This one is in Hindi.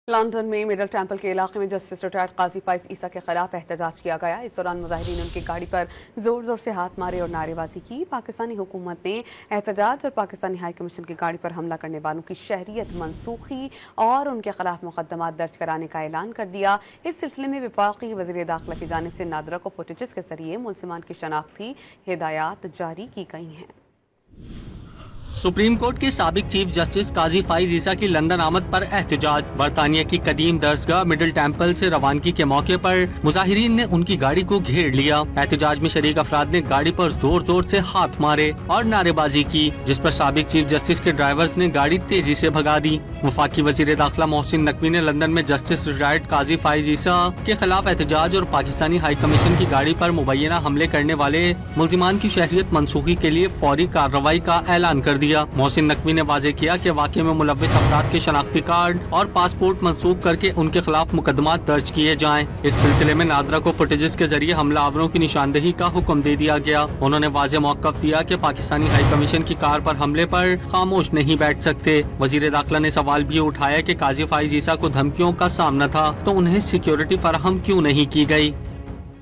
लंदन में मिडल टेम्पल के इलाके में जस्टिस रिटायर्ड काजी फाइज ईसा के खिलाफ एहतजाज किया गया। इस दौरान मुजाहिरीन ने उनकी गाड़ी पर जोर जोर से हाथ मारे और नारेबाजी की। पाकिस्तानी हुकूमत ने एहतजाज और पाकिस्तानी हाई कमीशन की गाड़ी पर हमला करने वालों की शहरियत मनसूखी और उनके खिलाफ मुकदमा दर्ज कराने का ऐलान कर दिया। इस सिलसिले में वफाकी वज़ीर दाखिला की जानिब से नादरा को फुटेजेस के जरिए मुलजिमान की शनाख्ती हिदायत जारी की गई हैं। सुप्रीम कोर्ट के साबिक चीफ जस्टिस काजी फाइज ईसा की लंदन आमद पर एहतजाज। बरतानिया की कदीम दरसगाह मिडल टेम्पल से रवानगी के मौके पर मुजाहिरीन ने उनकी गाड़ी को घेर लिया। एहतजाज में शरीक अफराद ने गाड़ी पर जोर जोर से हाथ मारे और नारेबाजी की, जिस पर साबिक चीफ जस्टिस के ड्राइवर्स ने गाड़ी तेजी से भगा दी। वफाकी वजीर दाखिला मोहसिन नकवी ने लंदन में जस्टिस रिटायर्ड काजी फाइज ईसा के खिलाफ एहतजाज और पाकिस्तानी हाई कमीशन की गाड़ी पर मुबैना हमले करने वाले मुलजिमान की शहरियत मनसूखी के लिए फौरी कार्रवाई का ऐलान कर दिया। मोहसिन नकवी ने वाजे किया कि वाक़े में मुलव्विस अफराद के शनाख्ती कार्ड और पासपोर्ट मंसूख करके उनके खिलाफ मुकदमा दर्ज किए जाएं। इस सिलसिले में नादरा को फुटेजेस के जरिए हमलावरों की निशानदेही का हुक्म दे दिया गया। उन्होंने वाजे मौक़िफ़ दिया कि पाकिस्तानी हाई कमीशन की कार पर हमले पर खामोश नहीं बैठ सकते। वजीर दाखिला ने सवाल भी उठाया कि काजी फाइज ईसा को धमकियों का सामना था तो उन्हें सिक्योरिटी फराहम क्यों नहीं की गई।